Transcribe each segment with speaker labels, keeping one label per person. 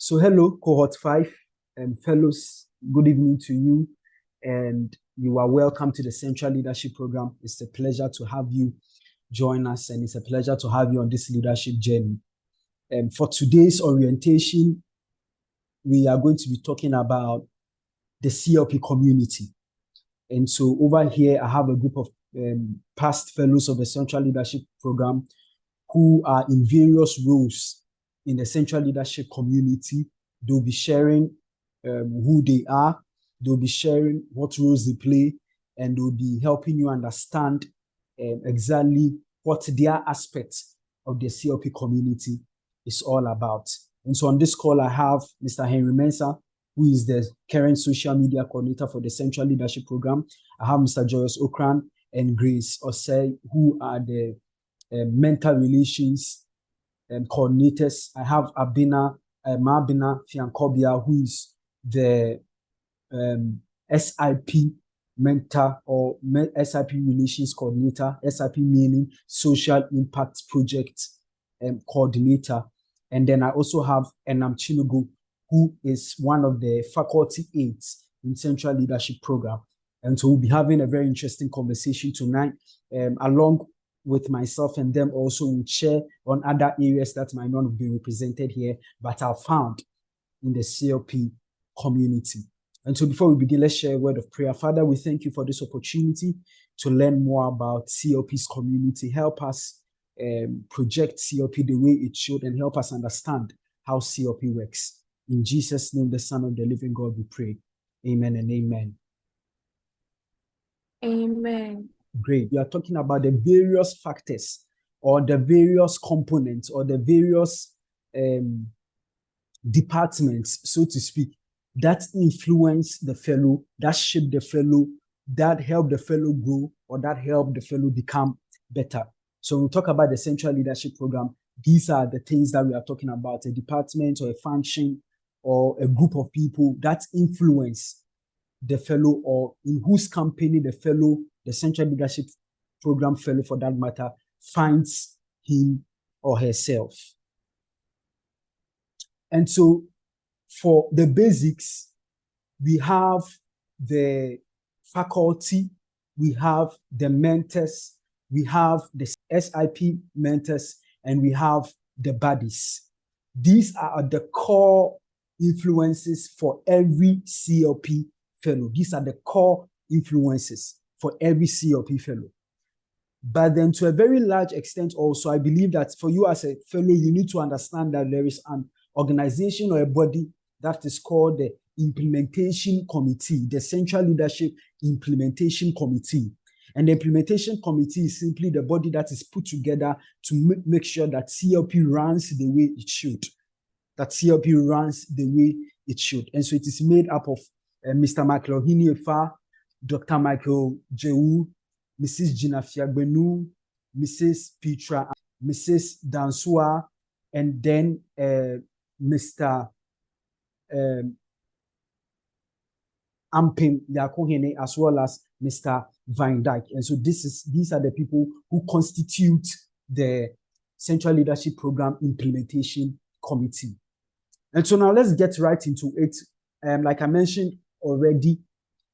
Speaker 1: So hello, cohort 5 fellows, good evening to you, and you are welcome to the Central Leadership Program. It's a pleasure to have you join us, and it's a pleasure to have you on this leadership journey. For today's orientation, we are going to be talking about the CLP community. And so over here, I have a group of past fellows of the Central Leadership Program who are in various roles in the Central Leadership community. They'll be sharing who they are, they'll be sharing what roles they play, and they'll be helping you understand exactly what their aspects of the CLP community is all about. And so on this call, I have Mr. Henry Mensah, who is the current social media coordinator for the Central Leadership Program. I have Mr. Joyous Okran and Grace Osei, who are the mental relations coordinators. I have Mabina Fiankobia, who is the SIP mentor or SIP relations coordinator, SIP meaning social impact project coordinator. And then I also have Enam Chinugu, who is one of the faculty aides in Central Leadership Program. And so we'll be having a very interesting conversation tonight, along with myself and them also will share on other areas that might not be represented here, but are found in the CLP community. And so before we begin, let's share a word of prayer. Father, we thank you for this opportunity to learn more about CLP's community. Help us project CLP the way it should and help us understand how CLP works. In Jesus' name, the Son of the living God, we pray. Amen and amen.
Speaker 2: Amen.
Speaker 1: Great. We are talking about the various factors or the various components or the various departments, so to speak, that influence the fellow, that shape the fellow, that help the fellow grow, or that help the fellow become better. So when we talk about the Central Leadership Program, these are the things that we are talking about: a department or a function or a group of people that influence the fellow, or in whose company the fellow, the Central Leadership Program fellow for that matter, finds him or herself. And so for the basics, we have the faculty, we have the mentors, we have the SIP mentors, and we have the buddies. These are the core influences for every CLP fellow. These are the core influences for every CLP fellow. But then to a very large extent also, I believe that for you as a fellow, you need to understand that there is an organization or a body that is called the Implementation Committee, the Central Leadership Implementation Committee. And the Implementation Committee is simply the body that is put together to make sure that CLP runs the way it should. That CLP runs the way it should. And so it is made up of Mr. Michael Ohini-Efa, Dr. Michael Jewu, Mrs. Gina Fiagbenu, Mrs. Petra, Mrs. Dansua, and then Mr. Ampim Yakohene, as well as Mr. Van Dyke. And so these are the people who constitute the Central Leadership Program Implementation Committee. And so now let's get right into it. Like I mentioned already,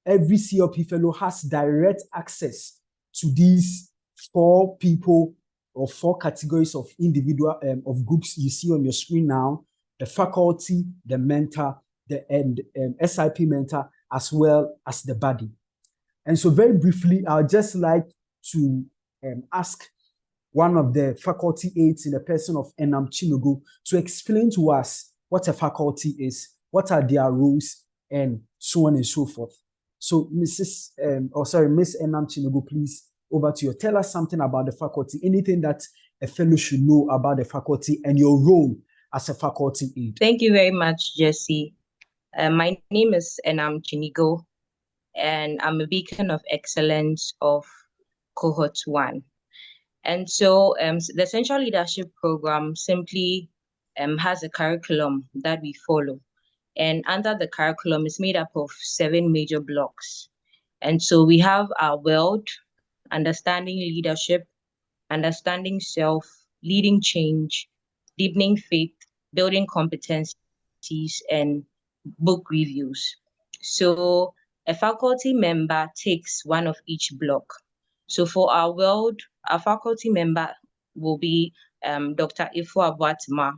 Speaker 1: every CLP fellow has direct access to these 4 people or 4 categories of individual of groups you see on your screen now: the faculty, the mentor, the SIP mentor, as well as the buddy. And so very briefly, I'd just like to ask one of the faculty aides in the person of Enam Chinugu to explain to us what a faculty is, what are their roles, and so on and so forth. So Miss Enam Chinugu, please, over to you. Tell us something about the faculty, anything that a fellow should know about the faculty and your role as a faculty aide.
Speaker 2: Thank you very much, Jesse. My name is Enam Chinugu, and I'm a beacon of excellence of cohort 1. And so the Central Leadership Program simply has a curriculum that we follow. And under the curriculum is made up of 7 major blocks. And so we have our world, understanding leadership, understanding self, leading change, deepening faith, building competence, and book reviews. So a faculty member takes one of each block. So for our world, our faculty member will be Dr. Ifo Abuatima.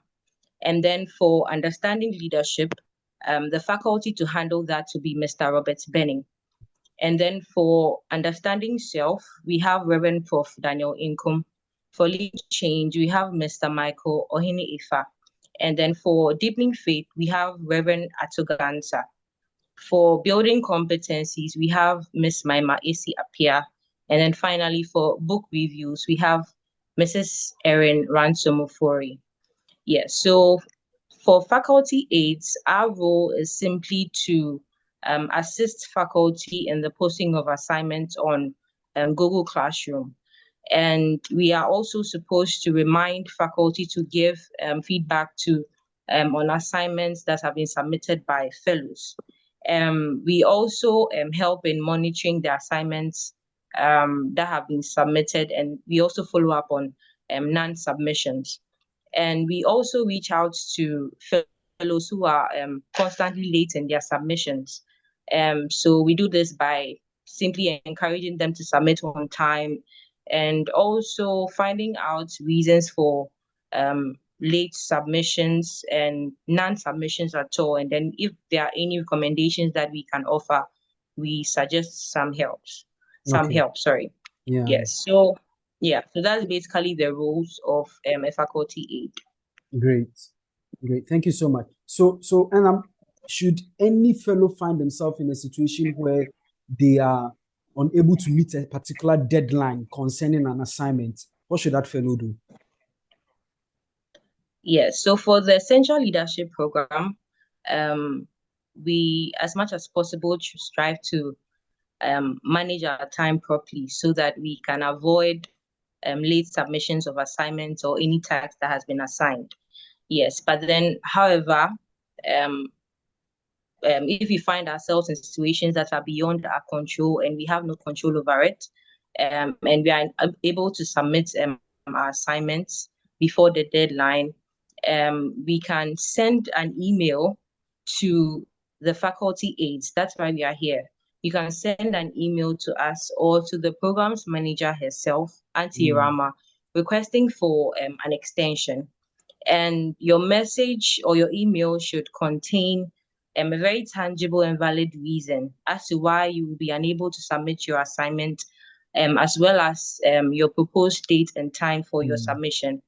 Speaker 2: And then for understanding leadership, the faculty to handle that will be Mr. Robert Benning. And then for understanding self, we have Reverend Prof. Daniel Inkum. For lead change, we have Mr. Michael Ohini Ifa. And then for deepening faith, we have Reverend Atogansa. For building competencies, we have Miss Maima Isi Apia. And then finally, for book reviews, we have Mrs. Erin Ransomofori. Yes, so for faculty aides, our role is simply to assist faculty in the posting of assignments on Google Classroom. And we are also supposed to remind faculty to give feedback to on assignments that have been submitted by fellows. We also help in monitoring the assignments that have been submitted, and we also follow up on non-submissions. And we also reach out to fellows who are constantly late in their submissions. So we do this by simply encouraging them to submit on time, and also finding out reasons for late submissions and non-submissions at all. And then if there are any recommendations that we can offer, we suggest some help, sorry.
Speaker 1: Yeah.
Speaker 2: Yes, so yeah, so that's basically the roles of a faculty aide.
Speaker 1: Great. Thank you so much. So, and should any fellow find themselves in a situation where they are unable to meet a particular deadline concerning an assignment, what should that fellow do?
Speaker 2: Yes, so for the Essential Leadership Program, we, as much as possible, strive to manage our time properly so that we can avoid late submissions of assignments or any task that has been assigned. Yes, but then, however, if we find ourselves in situations that are beyond our control and we have no control over it, and we are able to submit our assignments before the deadline, we can send an email to the faculty aides. That's why we are here. You can send an email to us or to the programs manager herself, Auntie Rama, requesting for an extension. And your message or your email should contain a very tangible and valid reason as to why you will be unable to submit your assignment, as well as your proposed date and time for your submission.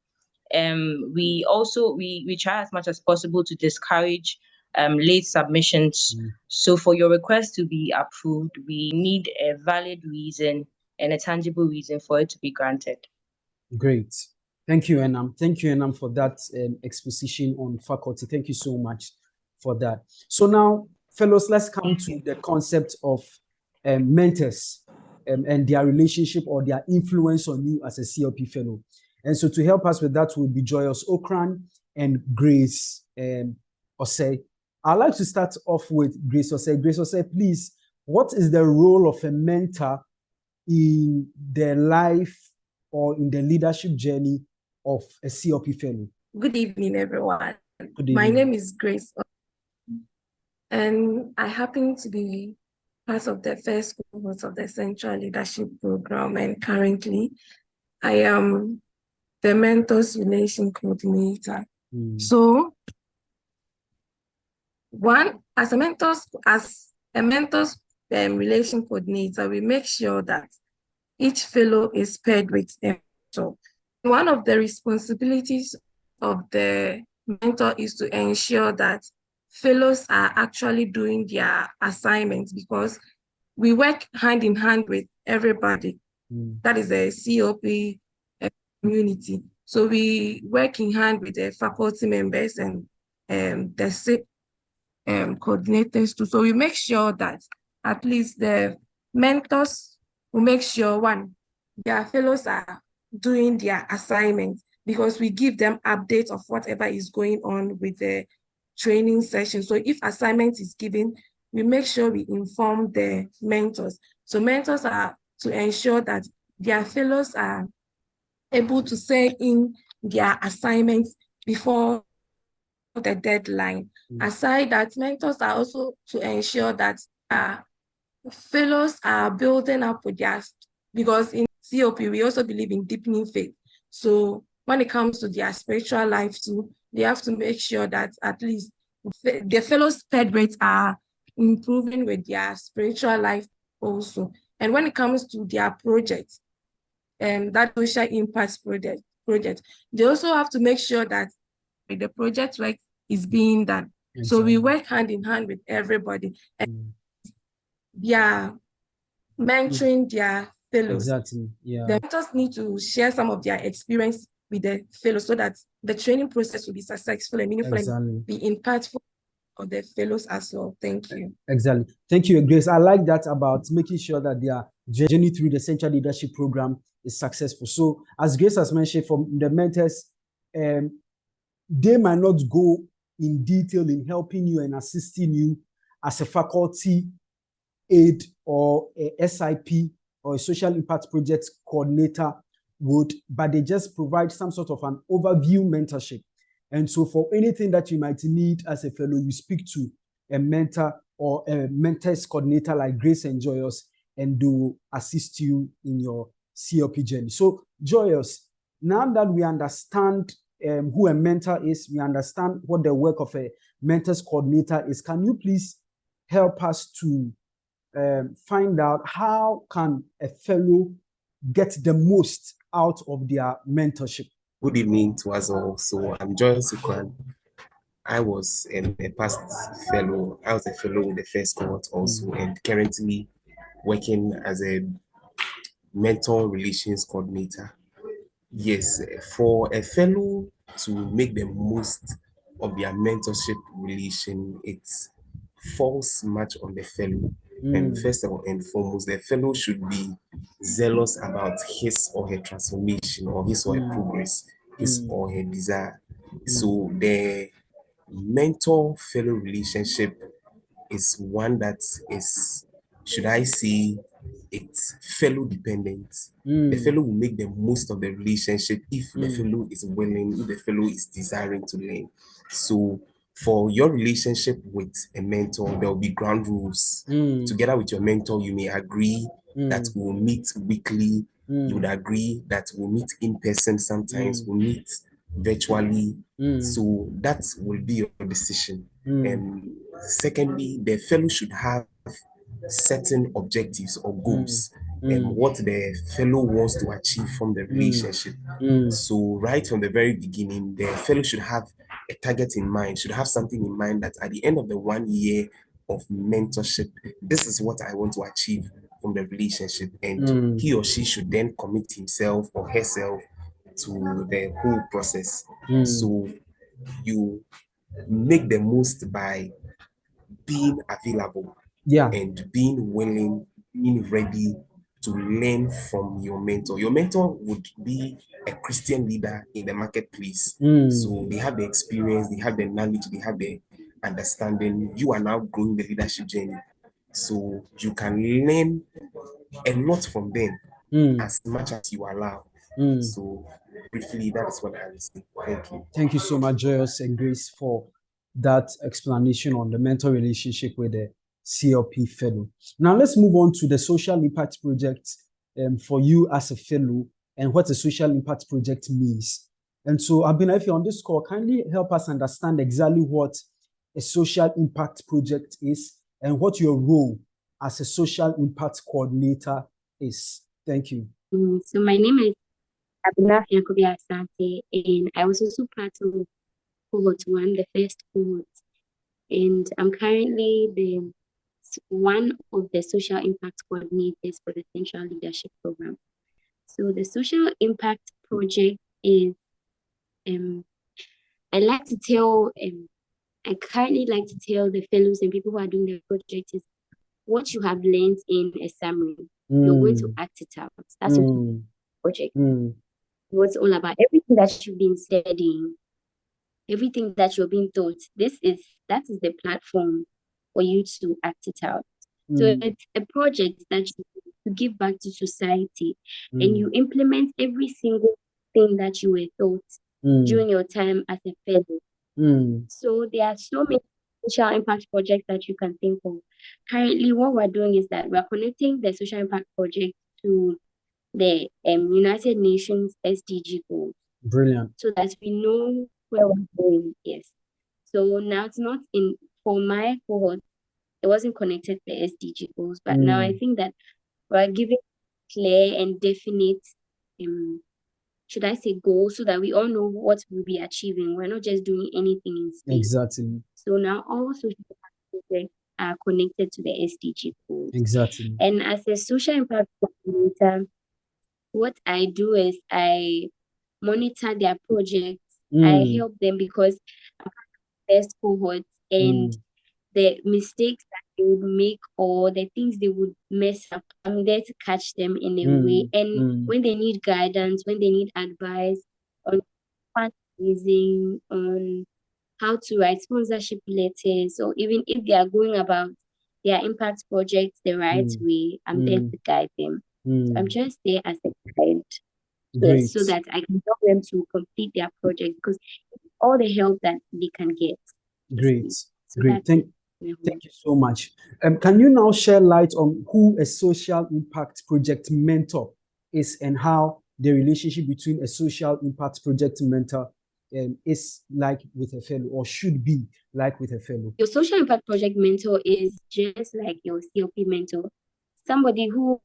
Speaker 2: We also we try as much as possible to discourage late submissions. So for your request to be approved, we need a valid reason and a tangible reason for it to be granted.
Speaker 1: Great. Thank you, Enam. Thank you, Enam, for that exposition on faculty. Thank you so much for that. So now, fellows, let's come to the concept of mentors and their relationship or their influence on you as a CLP fellow. And so to help us with that will be Joyous Okran and Grace Osei. I'd like to start off with Grace Osei. Grace Osei, please, what is the role of a mentor in the life or in the leadership journey of a CLP fellow?
Speaker 3: Good evening, everyone.
Speaker 1: Good evening.
Speaker 3: My name is Grace, and I happen to be part of the first cohort of the Central Leadership Program, and currently I am the Mentors Relation Coordinator. So, as a mentors relation coordinator, we make sure that each fellow is paired with a mentor. One of the responsibilities of the mentor is to ensure that fellows are actually doing their assignments, because we work hand in hand with everybody. That is the CLP community. So we work in hand with the faculty members and the SIP coordinators too. So we make sure that at least the mentors will make sure, one, their fellows are doing their assignments, because we give them updates of whatever is going on with the training session. So if assignment is given, we make sure we inform the mentors. So mentors are to ensure that their fellows are able to send in their assignments before the deadline. Aside that, mentors are also to ensure that fellows are building up with their, because in COP, we also believe in deepening faith. So when it comes to their spiritual life too, they have to make sure that at least the fellows' sped rates are improving with their spiritual life also. And when it comes to their projects, that social impact project, they also have to make sure that the project work is being done. Exactly. So we work hand in hand with everybody. And mentoring their fellows.
Speaker 1: Exactly. Yeah.
Speaker 3: The mentors need to share some of their experience with the fellows so that the training process will be successful and meaningful and be impactful for the fellows as well. Thank you.
Speaker 1: Exactly. Thank you, Grace. I like that about making sure that their journey through the Central Leadership Program is successful. So, as Grace has mentioned, from the mentors, they might not go in detail in helping you and assisting you as a faculty aid or a SIP or a social impact project coordinator would, but they just provide some sort of an overview mentorship. And so for anything that you might need as a fellow, you speak to a mentor or a mentors coordinator like Grace and Joyous, and do assist you in your CLP journey. So Joyous, now that we understand who a mentor is, we understand what the work of a mentors coordinator is, can you please help us to find out how can a fellow get the most out of their mentorship?
Speaker 4: Good evening to us all. So I'm Joyous Ukwan. I was a past fellow. I was a fellow with the first cohort also, and currently working as a mentor relations coordinator. Yes, for a fellow to make the most of their mentorship relation, it falls much on the fellow. And first of all and foremost, the fellow should be zealous about his or her transformation or his or her progress, his or her desire. So the mentor fellow relationship is one that is, should I say, it's fellow dependent. The fellow will make the most of the relationship if the fellow is willing, if the fellow is desiring to learn. So for your relationship with a mentor, there will be ground rules. Together with your mentor, you may agree that we'll meet weekly. You would agree that we'll meet in person sometimes, we'll meet virtually. So that will be your decision. And secondly, the fellow should have certain objectives or goals and what the fellow wants to achieve from the relationship. So right from the very beginning, the fellow should have a target in mind, should have something in mind that at the end of the 1 year of mentorship, this is what I want to achieve from the relationship. And he or she should then commit himself or herself to the whole process. So you make the most by being available and being willing, being ready to learn from your mentor. Your mentor would be a Christian leader in the marketplace. So they have the experience, they have the knowledge, they have the understanding. You are now growing the leadership journey. So you can learn a lot from them as much as you allow. So briefly, that is what I would say. Thank you.
Speaker 1: Thank you so much, Joyous and Grace, for that explanation on the mentor relationship with the CLP fellow. Now let's move on to the social impact project for you as a fellow and what a social impact project means. And so, Abina, if you're on this call, kindly help us understand exactly what a social impact project is and what your role as a social impact coordinator is. Thank you.
Speaker 5: So my name is Abina Yakubi Asante, and I was also part of cohort 1, the first cohort. And I'm currently one of the social impact coordinators for the Central Leadership Program. So the social impact project is, I currently like to tell the fellows and people who are doing the project is what you have learned in a summary. You're going to act it out. That's what the project. What's all about. Everything that you've been studying, everything that you're being taught, that is the platform for you to act it out. So it's a project that you give back to society and you implement every single thing that you were taught during your time as a fellow. So there are so many social impact projects that you can think of. Currently, what we're doing is that we're connecting the social impact project to the United Nations SDG goals.
Speaker 1: Brilliant.
Speaker 5: So that we know where we're going. Yes. So now it's not for my cohort, it wasn't connected to the SDG goals, but now I think that we're giving clear and definite, should I say, goals, so that we all know what we'll be achieving. We're not just doing anything in space.
Speaker 1: Exactly.
Speaker 5: So now all social impact projects are connected to the SDG goals.
Speaker 1: Exactly.
Speaker 5: And as a social impact coordinator, what I do is I monitor their projects. I help them because I'm best cohorts, and the mistakes that they would make or the things they would mess up, I'm there to catch them in a way. And when they need guidance, when they need advice on fundraising, on how to write sponsorship letters, or even if they are going about their impact projects the right way, I'm there to guide them. So I'm just there as a guide. Yes, so that I can help them to complete their project, because all the help that they can get.
Speaker 1: Great.
Speaker 5: So
Speaker 1: Great. Thank you so much. Can you now share light on who a social impact project mentor is and how the relationship between a social impact project mentor is like with a fellow, or should be like with a fellow?
Speaker 5: Your social impact project mentor is just like your CLP mentor, somebody who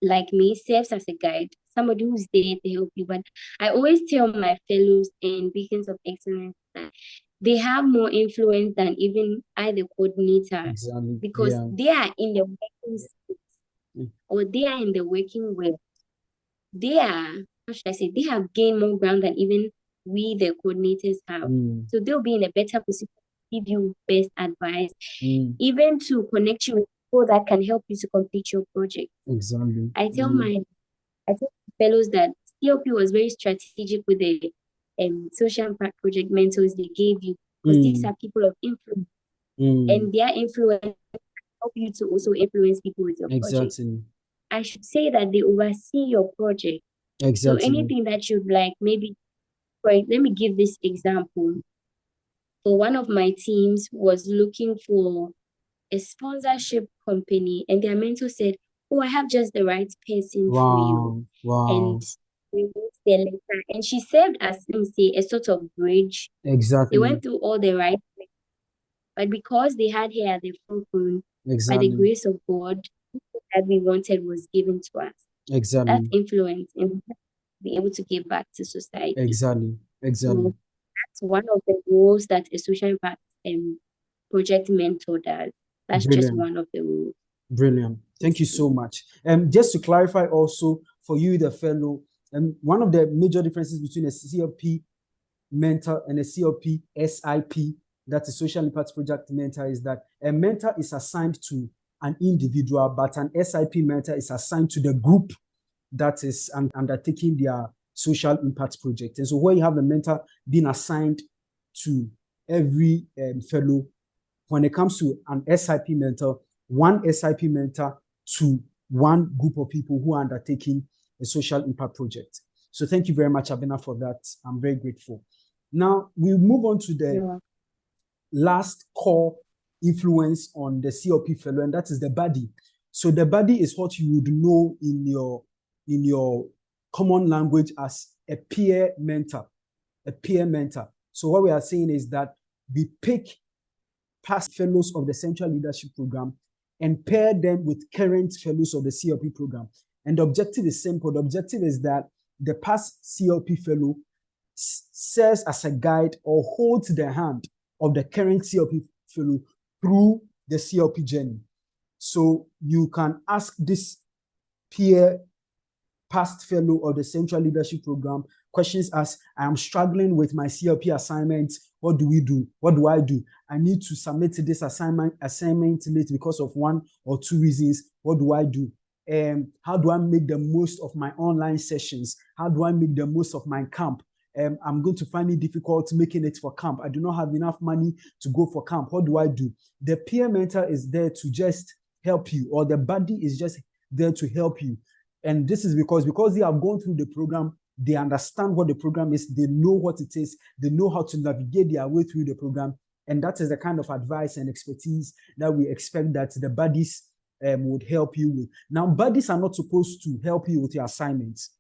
Speaker 5: like me, serves as a guide, somebody who's there to help you. But I always tell my fellows and beacons of excellence that they have more influence than even I, the coordinator,
Speaker 1: exactly.
Speaker 5: because they are in the working space, or they are in the working world. They are, how should I say, they have gained more ground than even we, the coordinators, have. So they'll be in a better position to give you best advice, even to connect you with people that can help you to complete your project.
Speaker 1: Exactly.
Speaker 5: I tell my fellows that CLP was very strategic with the social impact project mentors they gave you, because these are people of influence, and their influence help you to also influence people with your project. I should say that they oversee your project. So anything that you'd like, maybe, let me give this example. So one of my teams was looking for a sponsorship company, and their mentor said, "Oh, I have just the right person for you." And we wrote their letter, and she served as, let me say, a sort of bridge. They went through all the right things, but because they had her at the forefront, by the grace of God, that we wanted was given to us. That influence, and be able to give back to society. So that's one of the roles that a social impact project mentor does. That's just one of the roles.
Speaker 1: Brilliant. Thank you so much. Just to clarify also for you, the fellow, one of the major differences between a CLP mentor and a CLP SIP, that is social impact project mentor, is that a mentor is assigned to an individual, but an SIP mentor is assigned to the group that is undertaking their social impact project. And so where you have a mentor being assigned to every fellow, when it comes to an SIP mentor, one SIP mentor to one group of people who are undertaking a social impact project. So thank you very much, Abena, for that. I'm very grateful. Now we'll move on to the last core influence on the CLP fellow, and that is the buddy. So the buddy is what you would know in your common language as a peer mentor, a peer mentor. So what we are saying is that we pick past fellows of the Central Leadership Program and pair them with current fellows of the CLP program. And the objective is simple. The objective is that the past CLP fellow serves as a guide or holds the hand of the current CLP fellow through the CLP journey. So you can ask this peer past fellow of the Central Leadership Program questions as, I am struggling with my CLP assignment. What do we do? What do I do? I need to submit this assignment late because of one or two reasons. What do I do? How do I make the most of my online sessions? How do I make the most of my camp? I'm going to find it difficult making it for camp. I do not have enough money to go for camp. What do I do? The peer mentor is there to just help you, or the buddy is just there to help you. And this is because they have gone through the program they understand what the program is, they know what it is, they know how to navigate their way through the program. And that is the kind of advice and expertise that we expect that the buddies would help you with. Now, buddies are not supposed to help you with your assignments.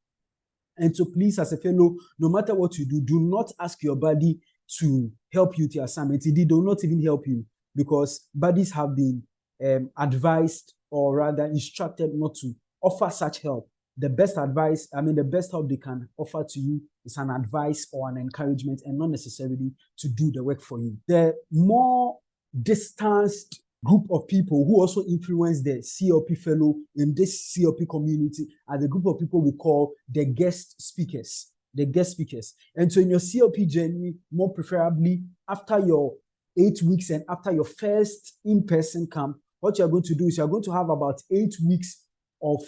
Speaker 1: And so please, as a fellow, no matter what you do, do not ask your buddy to help you with your assignment. They do not even help you, because buddies have been advised, or rather instructed, not to offer such help. The best advice, the best help they can offer to you is an advice or an encouragement, and not necessarily to do the work for you. The more distanced group of people who also influence the CLP fellow in this CLP community are the group of people we call the guest speakers. The guest speakers. And so in your CLP journey, more preferably after your 8 weeks and after your first in-person camp, what you're going to do is you're going to have about 8 weeks of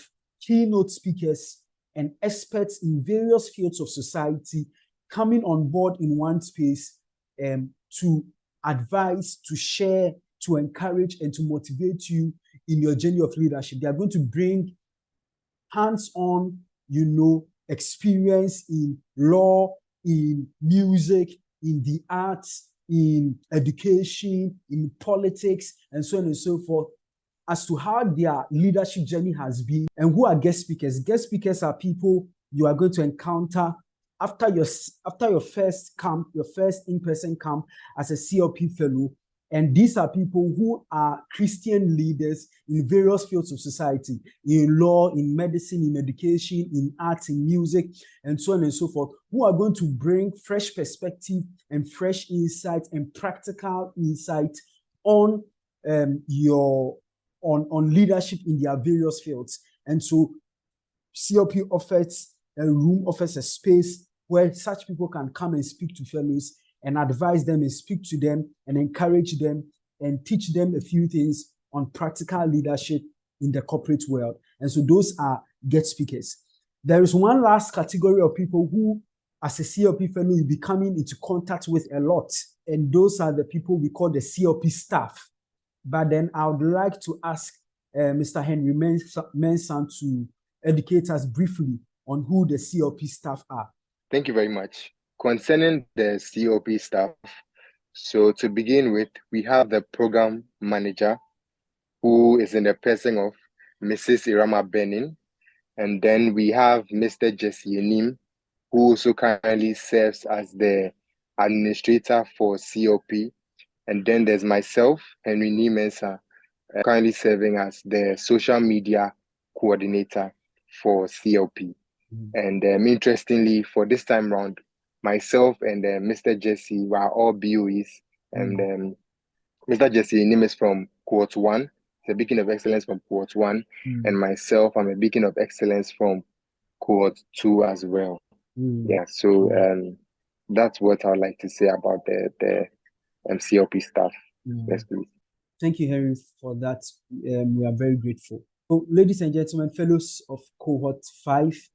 Speaker 1: keynote speakers and experts in various fields of society coming on board in one space to advise, to share, to encourage, and to motivate you in your journey of leadership. They are going to bring hands-on, experience in law, in music, in the arts, in education, in politics, and so on and so forth, as to how their leadership journey has been. And who are guest speakers? Guest speakers are people you are going to encounter after your first camp, your first in-person camp as a CLP fellow. And these are people who are Christian leaders in various fields of society, in law, in medicine, in education, in arts, in music, and so on and so forth, who are going to bring fresh perspective and fresh insight and practical insight on leadership in their various fields. And so CLP offers a space where such people can come and speak to fellows and advise them and speak to them and encourage them and teach them a few things on practical leadership in the corporate world. And so those are guest speakers. There is one last category of people who, as a CLP fellow, you'll be coming into contact with a lot. And those are the people we call the CLP staff. But then I would like to ask Mr. Henry Mensah to educate us briefly on who the CLP staff are.
Speaker 6: Thank you very much. Concerning the CLP staff, so to begin with, we have the program manager, who is in the person of Mrs. Irama Benin. And then we have Mr. Jesse Enim, who also currently serves as the administrator for CLP. And then there's myself, Henry Mensah, currently serving as the social media coordinator for CLP. And interestingly, for this time round, myself and Mr. Jesse were all BOEs. And Mr. Jesse Enim is from Cohort 1, the Beacon of Excellence from Cohort 1. And myself, I'm a Beacon of Excellence from Cohort 2 as well. Yeah, so that's what I would like to say about the CLP staff. Yes, please.
Speaker 1: Thank you, Henry, for that. We are very grateful. So, ladies and gentlemen, fellows of Cohort 5,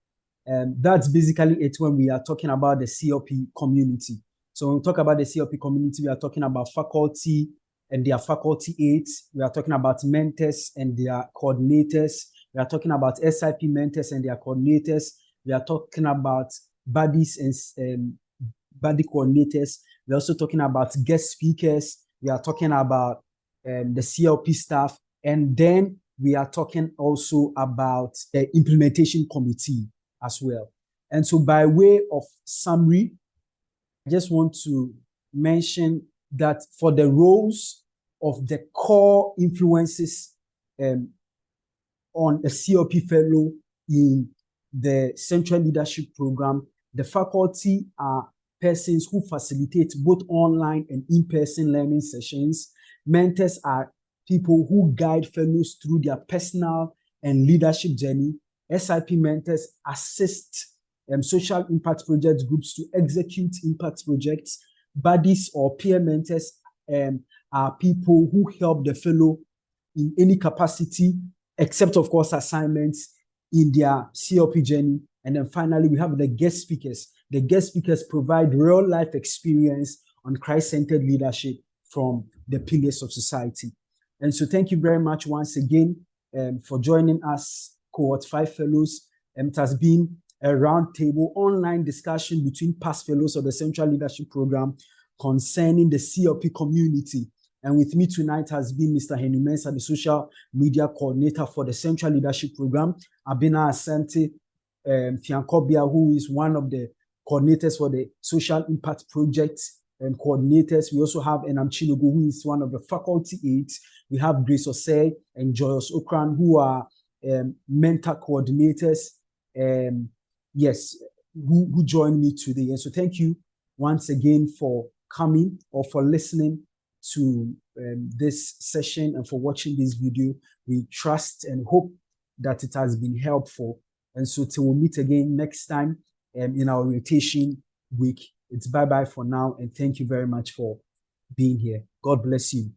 Speaker 1: that's basically it when we are talking about the CLP community. So when we talk about the CLP community, we are talking about faculty and their faculty aides. We are talking about mentors and their coordinators. We are talking about SIP mentors and their coordinators. We are talking about buddies and buddy coordinators. We're also talking about guest speakers. We are talking about the CLP staff. And then we are talking also about the implementation committee as well. And so by way of summary, I just want to mention that for the roles of the core influences on a CLP fellow in the Central Leadership Program, the faculty are persons who facilitate both online and in-person learning sessions. Mentors are people who guide fellows through their personal and leadership journey. SIP mentors assist social impact project groups to execute impact projects. Buddies or peer mentors are people who help the fellow in any capacity, except of course assignments in their CLP journey. And then finally, we have the guest speakers. The guest speakers provide real life experience on Christ-centered leadership from the pillars of society. And so thank you very much once again for joining us, Cohort 5 fellows. It has been a roundtable online discussion between past fellows of the Central Leadership Program concerning the CLP community. And with me tonight has been Mr. Henry Mensah, the social media coordinator for the Central Leadership Program, Abina Asante Fiankobia, who is one of the coordinators for the Social Impact Project and coordinators. We also have Enam Chinogu, who is one of the faculty aides. We have Grace Osei and Joyce Okran, who are mentor coordinators. Yes, who joined me today. And so thank you once again for coming or for listening to this session and for watching this video. We trust and hope that it has been helpful. And so till we meet again next time in our rotation week, it's bye-bye for now. And thank you very much for being here. God bless you.